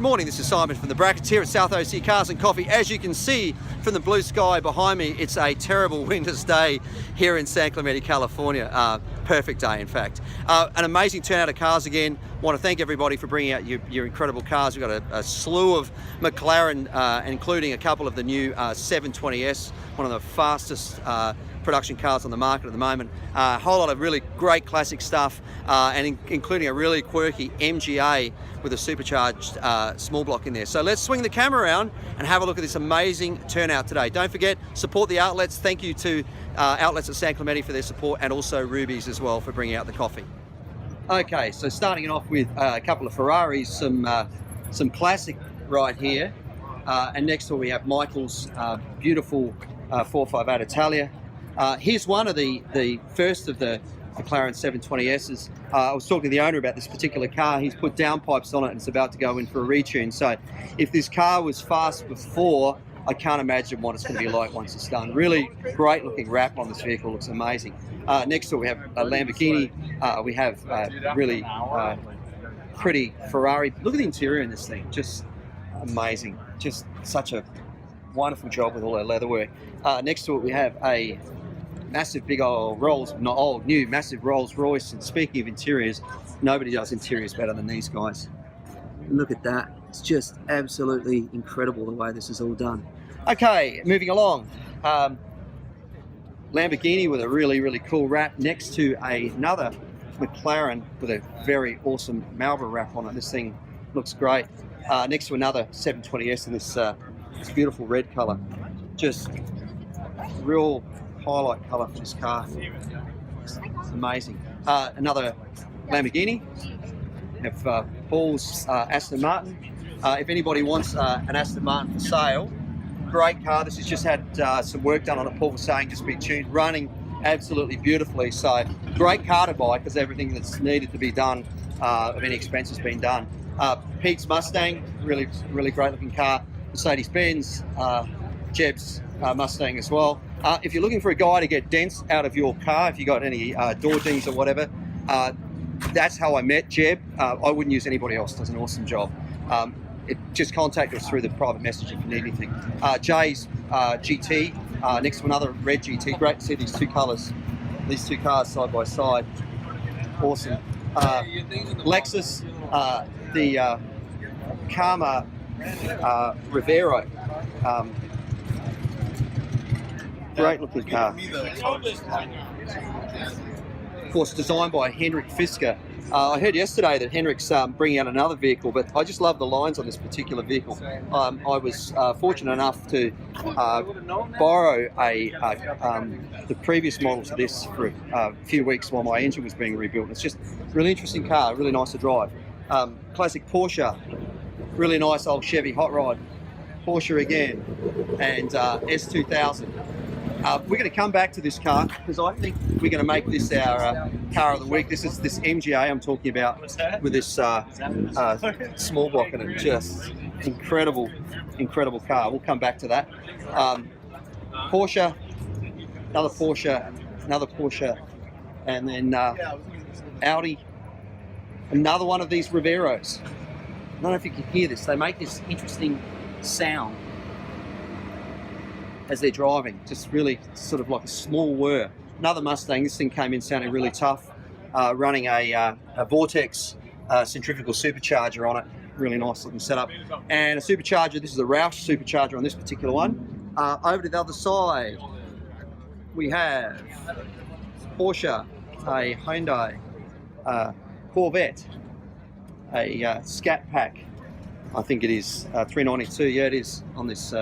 morning, this is Simon from the Brackets here at South OC Cars and Coffee. As you can see from the blue sky behind me, it's a terrible winter's day here in San Clemente, California. Perfect day, in fact. An amazing turnout of cars again. Want to thank everybody for bringing out your incredible cars. We've got a slew of McLaren, including a couple of the new 720S, one of the fastest production cars on the market at the moment. A whole lot of really great classic stuff, and including a really quirky MGA with a supercharged small block in there. So let's swing the camera around and have a look at this amazing turnout today. Don't forget, support the outlets. Thank you to outlets at San Clemente for their support, and also Ruby's as well for bringing out the coffee. Okay, so starting it off with a couple of Ferraris, some classic right here, and next to it we have Michael's beautiful 458 Italia. Here's one of the first of the McLaren 720Ss. I was talking to the owner about this particular car. He's put downpipes on it and it's about to go in for a retune. So if this car was fast before, I can't imagine what it's going to be like once it's done. Really great looking wrap on this vehicle, looks amazing. Next to it we have a Lamborghini. We have really pretty Ferrari. Look at the interior in this thing, just amazing. Just such a wonderful job with all that leatherwork. Next to it we have a massive big old new massive Rolls Royce. And speaking of interiors, nobody does interiors better than these guys. Look at that, it's just absolutely incredible the way this is all done. Okay, moving along. Lamborghini with a really cool wrap next to another McLaren with a very awesome Marlboro wrap on it. This thing looks great. Next to another 720S in this beautiful red color. Just real highlight color for this car. It's amazing. Another Lamborghini. We have Paul's Aston Martin. If anybody wants an Aston Martin for sale, great car. This has just had some work done on it. Paul was saying just been tuned, running absolutely beautifully. So great car to buy because everything that's needed to be done of any expense has been done. Pete's Mustang, really great looking car. Mercedes-Benz, Jeb's Mustang as well. If you're looking for a guy to get dents out of your car, if you got any door dings or whatever, that's how I met Jeb. I wouldn't use anybody else. Does an awesome job. Just contact us through the private message if you need anything. Jay's GT, next to another red GT. Great to see these two colours, these two cars side by side. Awesome. Lexus, the Karma Rivero. Great looking car. Of course, designed by Henrik Fisker. I heard yesterday that Henrik's bringing out another vehicle, but I just love the lines on this particular vehicle. I was fortunate enough to borrow the previous model to this for a few weeks while my engine was being rebuilt. It's just a really interesting car, really nice to drive. Classic Porsche, really nice old Chevy hot rod. Porsche again, and S2000. We're going to come back to this car because I think we're going to make this our car of the week. This is this MGA I'm talking about with this small block in it. Just incredible car. We'll come back to that. Porsche, another Porsche, and then Audi, another one of these Riveros. I don't know if you can hear this. They make this interesting sound as they're driving, just really sort of like a small whir. Another Mustang. This thing came in sounding really tough, running a Vortex centrifugal supercharger on it. Really nice looking setup. And a supercharger, this is a Roush supercharger on this particular one. Over to the other side, we have Porsche, a Hyundai, Corvette, a Scat Pack, I think it is 392, yeah it is, on this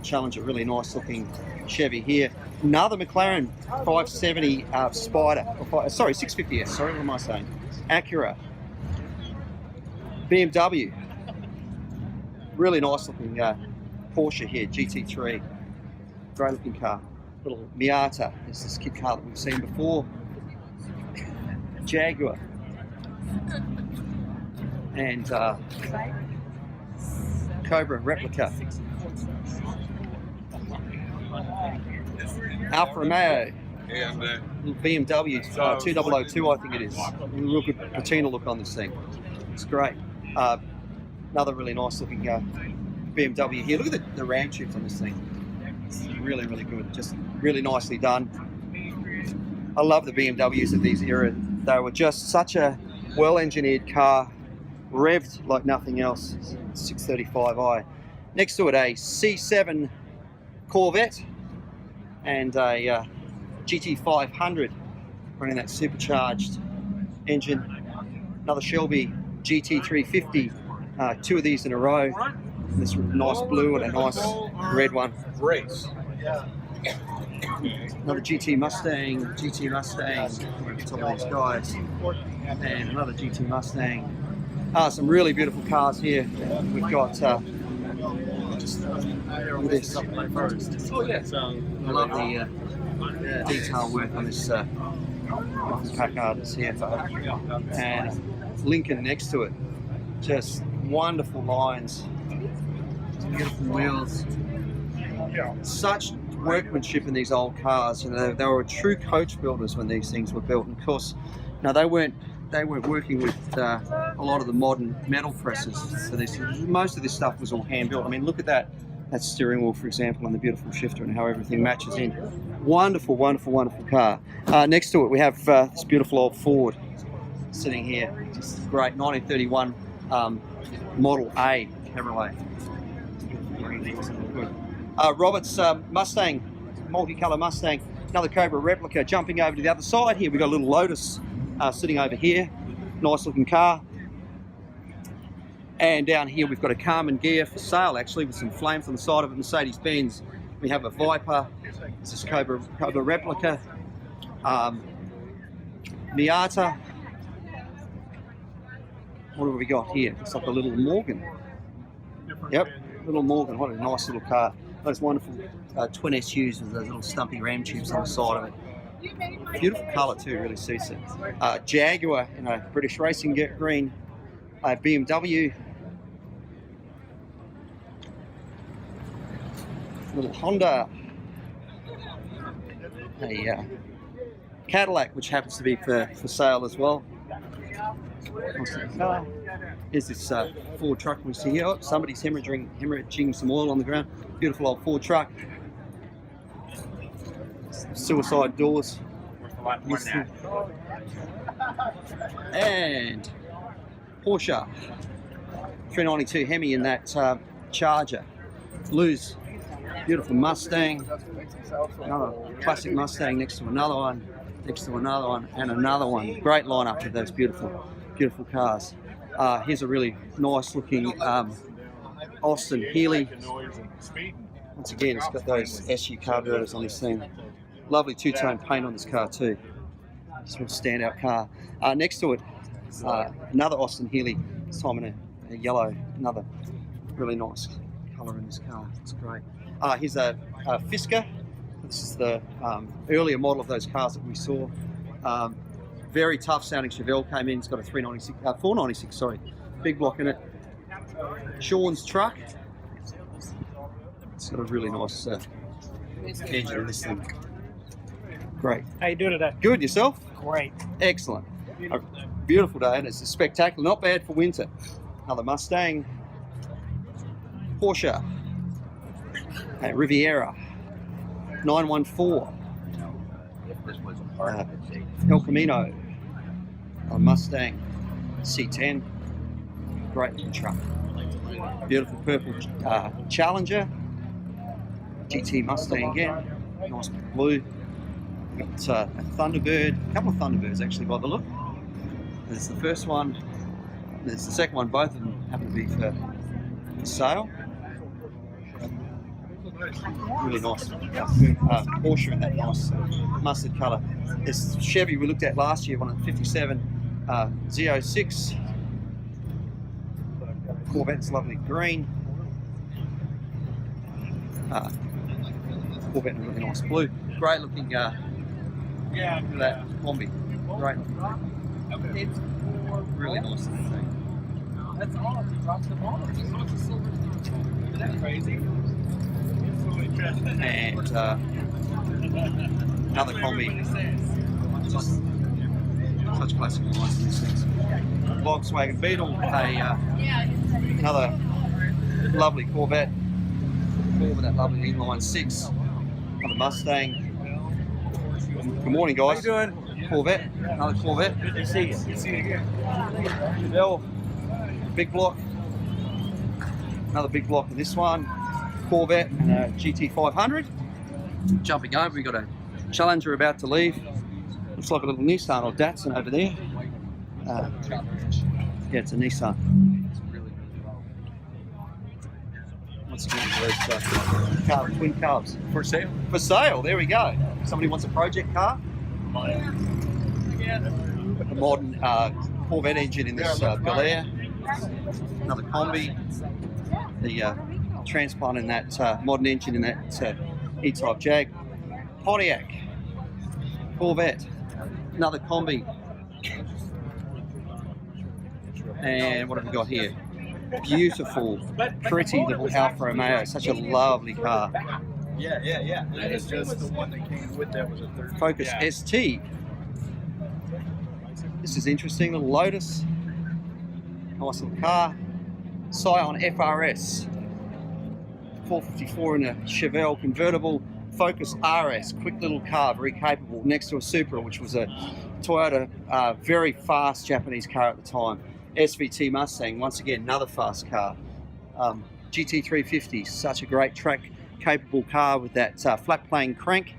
Challenger. Really nice looking Chevy here. Another McLaren 570 Spider, 650S, sorry, what am I saying? Acura. BMW. Really nice looking Porsche here, GT3. Great looking car. Little Miata, this is this kit car that we've seen before. Jaguar. And Cobra replica. Alfa Romeo, BMW 2002, I think it is. Real good patina look on this thing. It's great. Another really nice looking BMW here. Look at the ram tubes on this thing. It's really, really good. Just really nicely done. I love the BMWs of these era. They were just such a well-engineered car, revved like nothing else. 635i. Next to it, a C7 Corvette and a GT500 running that supercharged engine. Another Shelby GT350. Two of these in a row. This nice blue and a nice red one. Another GT Mustang, on top of these guys, and another GT Mustang. Some really beautiful cars here. We've got just this. I love the detail work on this Packard is here, and Lincoln next to it. Just wonderful lines, beautiful wheels. Such workmanship in these old cars. You know, they were true coach builders when these things were built. And of course, now they weren't working with a lot of the modern metal presses for this. Most of this stuff was all hand built. I mean, look at that steering wheel, for example, and the beautiful shifter and how everything matches in. Wonderful, wonderful, wonderful car. Next to it, we have this beautiful old Ford sitting here. Just great 1931 Model A Cabriolet. Robert's Mustang, multicolour Mustang, another Cobra replica. Jumping over to the other side here, we've got a little Lotus sitting over here. Nice looking car. And down here we've got a Carmen Ghia for sale, actually, with some flames on the side of it, Mercedes-Benz. We have a Viper. This is Cobra replica. Miata. What have we got here? Looks like a little Morgan. Yep, little Morgan. What a nice little car. Those wonderful twin SUs with those little stumpy ram tubes on the side of it. Beautiful colour too, really suits it. Jaguar in a British racing green. BMW. Little Honda. A Cadillac, which happens to be for sale as well. Here's this Ford truck we see here. Oh, somebody's hemorrhaging some oil on the ground. Beautiful old Ford truck. Suicide doors. And Porsche 392 Hemi in that Charger. Luz, beautiful Mustang. Another classic Mustang next to another one, and another one. Great lineup of those beautiful, beautiful cars. Here's a really nice looking Austin Healey. Once again, it's got those SU carburetors on this thing. Lovely two-tone paint on this car too. Sort of standout car. Next to it, another Austin Healey, this time in a yellow. Another really nice colour in this car. It's great. Here's a Fisker. This is the earlier model of those cars that we saw. Very tough sounding Chevelle came in. It's got a 496, sorry, big block in it. Sean's truck. It's got a really nice engine in this thing. Great. How you doing today? Good, yourself? Great. Excellent. A beautiful day, and it's a spectacular. Not bad for winter. Another Mustang. Porsche. Riviera. 914. El Camino. A Mustang C10. Great little truck. Beautiful purple Challenger. GT Mustang again. Nice blue. Got a Thunderbird, a couple of Thunderbirds actually by the look. There's the first one, there's the second one, both of them happen to be for sale. Really nice Porsche in that nice mustard colour. This Chevy we looked at last year, one of the 57 Z06. Corvette's lovely green. Corvette in a really nice blue. Great looking look at that Kombi. Great. It's really nice thing. That's all. He drops the ball. Isn't that crazy? And another Kombi. Just such classic lines in these things. Volkswagen Beetle, another lovely Corvette. With that lovely inline 6. Another Mustang. Good morning, guys. How you doing? Corvette. Another Corvette. Good to see you. Good to see you again. Chevelle. Big block. Another big block of this one. Corvette and a GT500. Jumping over, we've got a Challenger about to leave. Looks like a little Nissan or Datsun over there. Yeah, it's a Nissan. What's good with those twin carbs? For sale? For sale, there we go. Somebody wants a project car? A modern Corvette engine in this Bel Air. Another Combi. The transplant in that modern engine in that E-Type Jag. Pontiac. Corvette. Another Combi. And what have we got here? Beautiful, pretty little Alfa Romeo. Such a lovely car. Yeah. It's just the one that came with that was a third. Focus ST. This is interesting. Little Lotus. Nice little car. Scion FRS. 454 in a Chevelle convertible. Focus RS. Quick little car, very capable. Next to a Supra, which was a Toyota, very fast Japanese car at the time. SVT Mustang, once again, another fast car. GT350, such a great track capable car with that flat plane crank.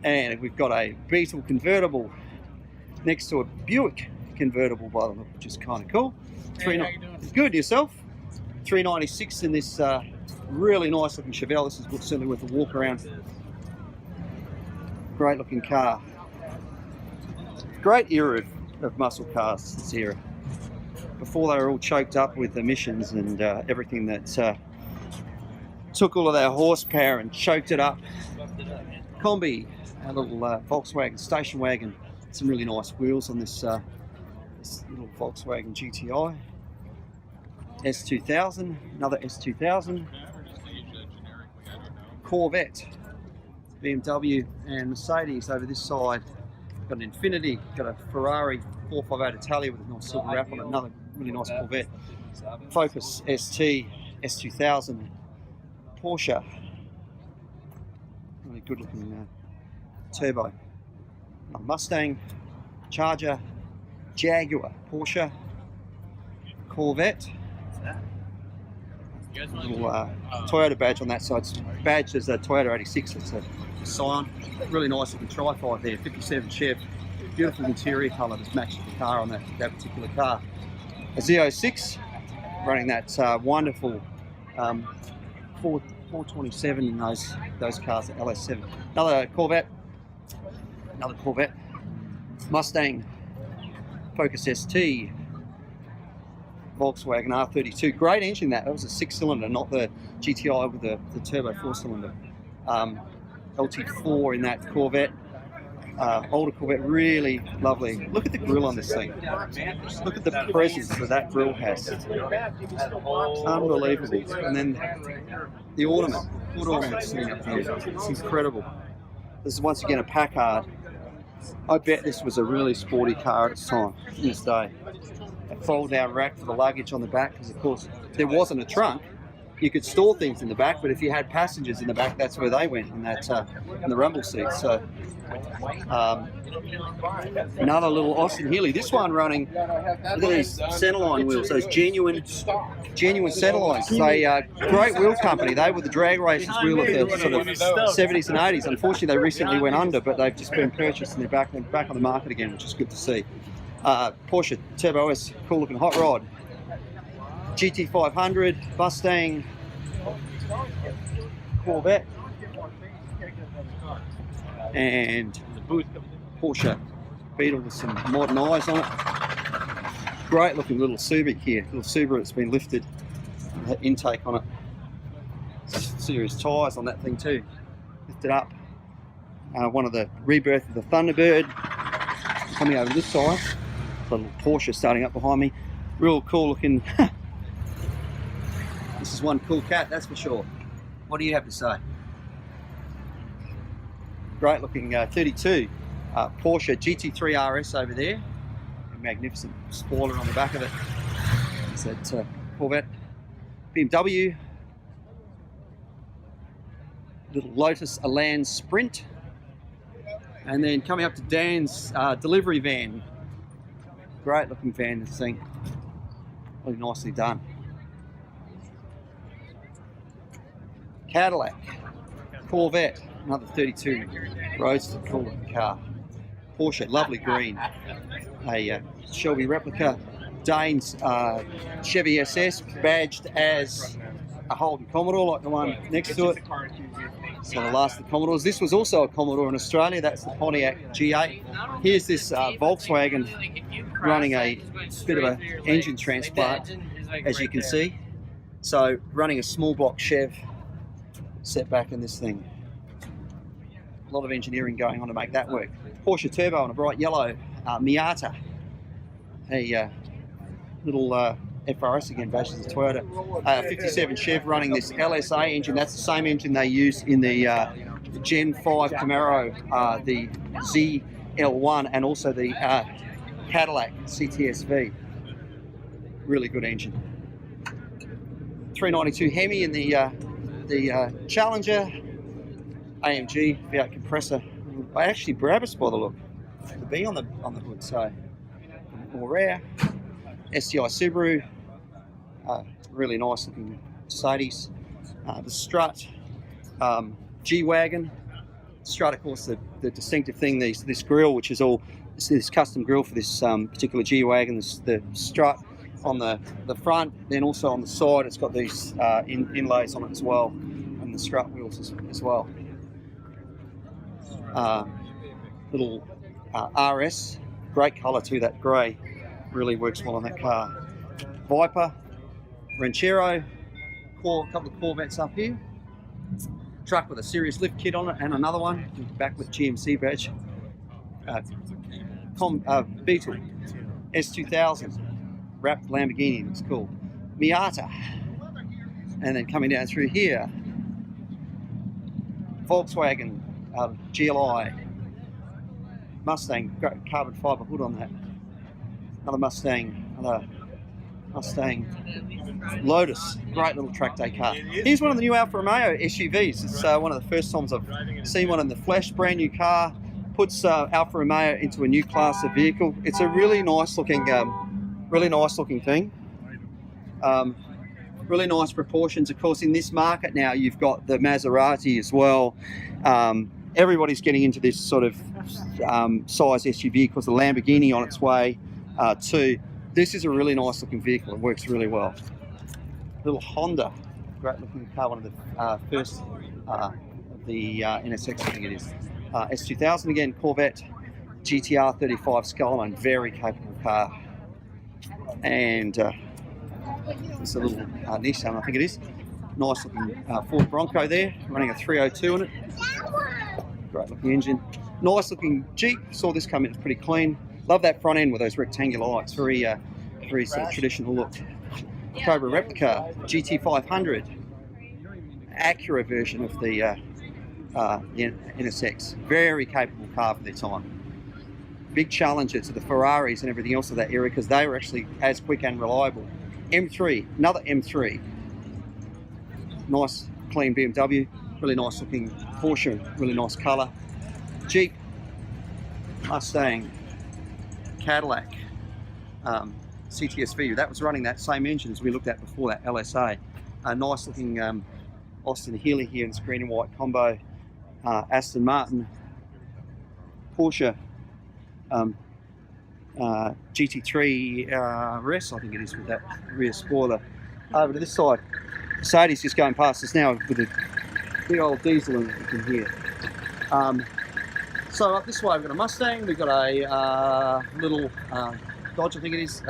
And we've got a Beetle convertible next to a Buick convertible, by the way, which is kind of cool. Hey, how you doing? Good, yourself? 396 in this really nice looking Chevelle. This is certainly worth a walk around. Great looking car. Great era of muscle cars, this era. Before they were all choked up with emissions and everything that took all of their horsepower and choked it up. Combi, a little Volkswagen station wagon. Some really nice wheels on this, this little Volkswagen GTI. S2000, another S2000. Corvette, BMW and Mercedes over this side. Got an Infiniti, got a Ferrari 458 Italia with a nice silver wrap on it, another really nice Corvette. Focus ST, S2000, Porsche, really good looking turbo. A Mustang, Charger, Jaguar, Porsche, Corvette. Little Toyota badge on that side. It's badged as a Toyota 86. It's a Scion. Really nice looking Tri-5 there. 57 Chev. Beautiful interior colour. Just matches the car on that particular car. A Z06 running that wonderful 427 in those cars, the LS7. Another Corvette. Mustang. Focus ST. Volkswagen R32. Great engine that. That was a 6-cylinder, not the GTI with the turbo 4-cylinder. LT4 in that Corvette. Older Corvette, really lovely. Look at the grille on this thing. Look at the presence that grill has. Unbelievable. And then the ornament, foot ornament sitting up here. It's incredible. This is once again a Packard. I bet this was a really sporty car at its time, in this day. A fold-down rack for the luggage on the back, because of course there wasn't a trunk. You could store things in the back, but if you had passengers in the back, that's where they went, in that in the rumble seats. So another little Austin Healey. This one running, look at these centerline wheels, those genuine centerlines. They great wheel company. They were the drag races wheel of the sort of 70s and 80s. Unfortunately, they recently went under, but they've just been purchased and they're back on the market again, which is good to see. Porsche Turbo S, cool looking hot rod. GT500, Mustang, Corvette, and Porsche Beetle with some modern eyes on it. Great looking little Subic here, little Subaru that's been lifted, that intake on it. Serious tyres on that thing too, lifted up. One of the rebirth of the Thunderbird coming over this side. A little Porsche starting up behind me. Real cool looking. This is one cool cat, that's for sure. What do you have to say? Great looking 32 Porsche GT3 RS over there. A magnificent spoiler on the back of it. Is that Corvette. BMW. Little Lotus Elan Sprint. And then coming up to Dan's delivery van. Great looking van, this thing. Really nicely done. Cadillac, Corvette, another 32 Roadster, cool looking car. Porsche, lovely green. A Shelby replica. Dane's Chevy SS, badged as a Holden Commodore, like the one next to it. So the last of the Commodores. This was also a Commodore in Australia. That's the Pontiac G8. Here's this Volkswagen running a bit of an engine transplant, as you can see. So running a small block Chev set back in this thing. A lot of engineering going on to make that work. Porsche Turbo in a bright yellow. Miata, a little FRS again, badged as a Toyota. 57 Chev running this LSA engine. That's the same engine they use in the Gen 5 Camaro, the ZL1, and also the Cadillac CTS-V. Really good engine. 392 Hemi in the Challenger. AMG V8 compressor. I actually Brabus by the look. The B on the hood, so more rare. STI Subaru, really nice looking Mercedes. The Strut, G-Wagon. Strut, of course, the distinctive thing, this grille, which is all this custom grille for this particular G-Wagon. The Strut on the front, then also on the side, it's got these inlays on it as well, and the strut wheels as well. Little RS, great colour too, that grey. Really works well on that car. Viper, Ranchero, a couple of Corvettes up here. Truck with a serious lift kit on it, and another one back with GMC badge. Beetle S2000 wrapped Lamborghini, looks cool. Miata, and then coming down through here, Volkswagen GLI, Mustang, carbon fibre hood on that. Another Mustang Lotus, great little track day car. Here's one of the new Alfa Romeo SUVs. It's one of the first times I've seen one in the flesh, brand new car. Puts Alfa Romeo into a new class of vehicle. It's a really nice looking thing. Really nice proportions. Of course, in this market now, you've got the Maserati as well. Everybody's getting into this sort of size SUV because the Lamborghini on its way too. This is a really nice looking vehicle. It works really well. Little Honda, great looking car. One of the first of the NSX, I think it is. S2000 again, Corvette GTR 35 Skyline, very capable car. And it's a little Nissan, I think it is. Nice looking Ford Bronco there, running a 302 in it. Great looking engine. Nice looking Jeep, saw this come in, it's pretty clean. Love that front end with those rectangular lights, very sort of traditional look. Cobra replica, GT500, Acura version of the NSX. Very capable car for their time. Big challenger to the Ferraris and everything else of that era because they were actually as quick and reliable. M3, another M3. Nice, clean BMW. Really nice looking Porsche, really nice colour. Jeep, Mustang, Cadillac, CTS-V. That was running that same engine as we looked at before, that LSA. A nice looking Austin Healey here in this green and white combo. Aston Martin, Porsche, GT3 RS, I think it is, with that rear spoiler. Over to this side, Mercedes just going past us now with a big old diesel in you can hear. So up this way we've got a Mustang, we've got a little Dodge, I think it is,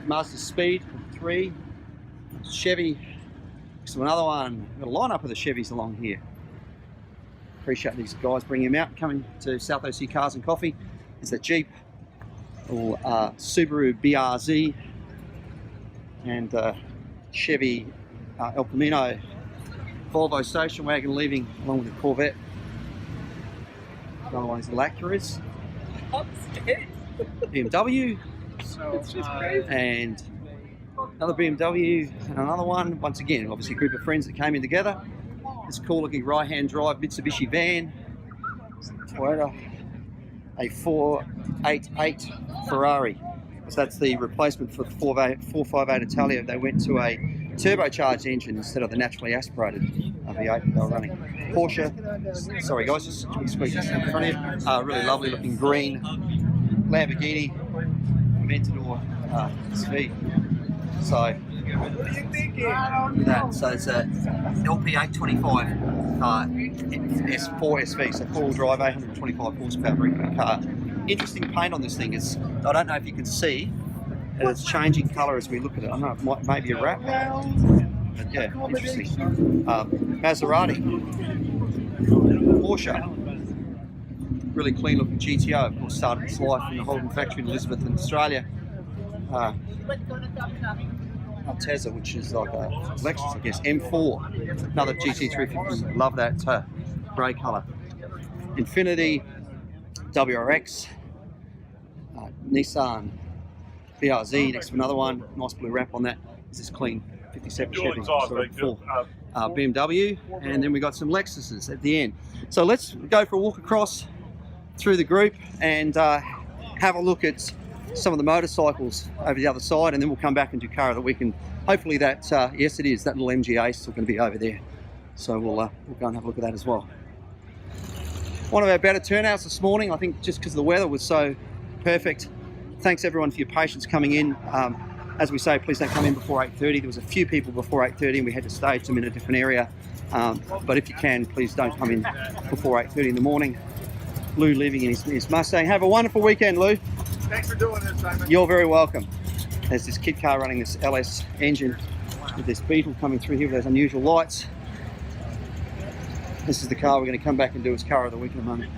Mazda Speed 3, Chevy, so another one. We've got a lineup of the Chevys along here. Appreciate these guys bringing them out. Coming to South OC Cars and Coffee is the Jeep, or Subaru BRZ, and Chevy El Camino, Volvo station wagon leaving along with the Corvette. Otherwise, the Acuras. BMW, So, and another BMW, and another one. Once again, obviously a group of friends that came in together. This cool looking right-hand drive Mitsubishi van, Toyota, a 488 Ferrari. So that's the replacement for the 458 Italia. They went to a turbocharged engine instead of the naturally aspirated V8 they were running. Porsche, sorry guys, just squeeze this in front of you. Really lovely looking green Lamborghini Aventador SV. So that, so it's a LP825 S4 SV, so four-wheel drive, 825 horsepower, very quick car. Interesting paint on this thing is, I don't know if you can see, and it's changing colour as we look at it. I don't know, it might maybe a wrap, but yeah, interesting. Maserati, Porsche, really clean looking GTO, of course started its life in the Holden factory in Elizabeth in Australia. Altezza, which is like a Lexus, I guess, M4, another GT350, love that grey colour. Infiniti, WRX, Nissan, BRZ, next to another one, nice blue wrap on that. This is clean 57 Chevy, BMW, and then we got some Lexuses at the end. So let's go for a walk across through the group and have a look at some of the motorcycles over the other side, and then we'll come back and do car of the week. And hopefully that, yes it is, that little MG Ace is still going to be over there. So we'll go and have a look at that as well. One of our better turnouts this morning, I think just because the weather was so perfect. Thanks everyone for your patience coming in. As we say, please don't come in before 8:30. There was a few people before 8:30 and we had to stage them in a different area. But if you can, please don't come in before 8:30 in the morning. Lou leaving in his Mustang. Have a wonderful weekend, Lou. thanks for doing this, Simon. You're very welcome. There's this kit car running this LS engine with this Beetle coming through here with those unusual lights. This is the car we're going to come back and do as car of the week in a moment.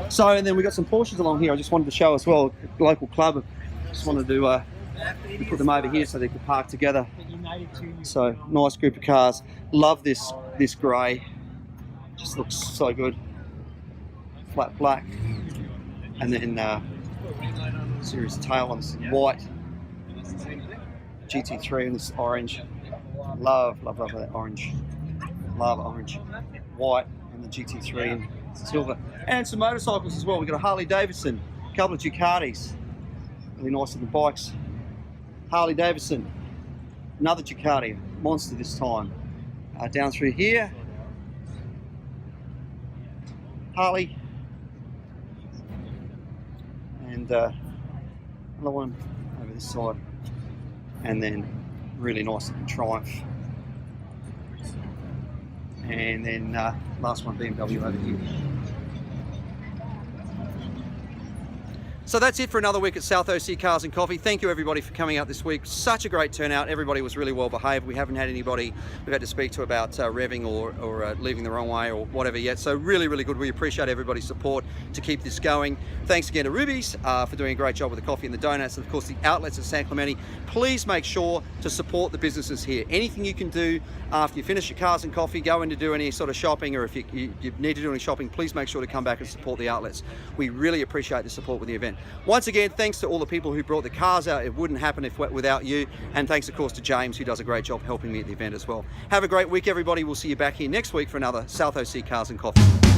So, and then we've got some Porsches along here. I just wanted to show as well, a local club. Just wanted to put them over here so they could park together. So, nice group of cars. Love this grey. Just looks so good. Flat black. And then series tail on this white. GT3 in this orange. Love that orange. Love orange. White and the GT3 in silver. And some motorcycles as well. We've got a Harley Davidson, a couple of Ducatis. Really nice looking bikes. Harley Davidson, another Ducati, monster this time. Down through here. Harley. And another one over this side. And then really nice looking Triumph. And then last one, BMW over here. So that's it for another week at South OC Cars and Coffee. Thank you everybody for coming out this week. Such a great turnout. Everybody was really well behaved. We haven't had anybody we've had to speak to about revving or leaving the wrong way or whatever yet. So really, really good. We appreciate everybody's support to keep this going. Thanks again to Ruby's for doing a great job with the coffee and the donuts, and of course the outlets at San Clemente. Please make sure to support the businesses here. Anything you can do after you finish your cars and coffee, go in to do any sort of shopping, or if you need to do any shopping, please make sure to come back and support the outlets. We really appreciate the support with the event. Once again, thanks to all the people who brought the cars out. It wouldn't happen without you. And thanks, of course, to James, who does a great job helping me at the event as well. Have a great week, everybody. We'll see you back here next week for another South OC Cars and Coffee.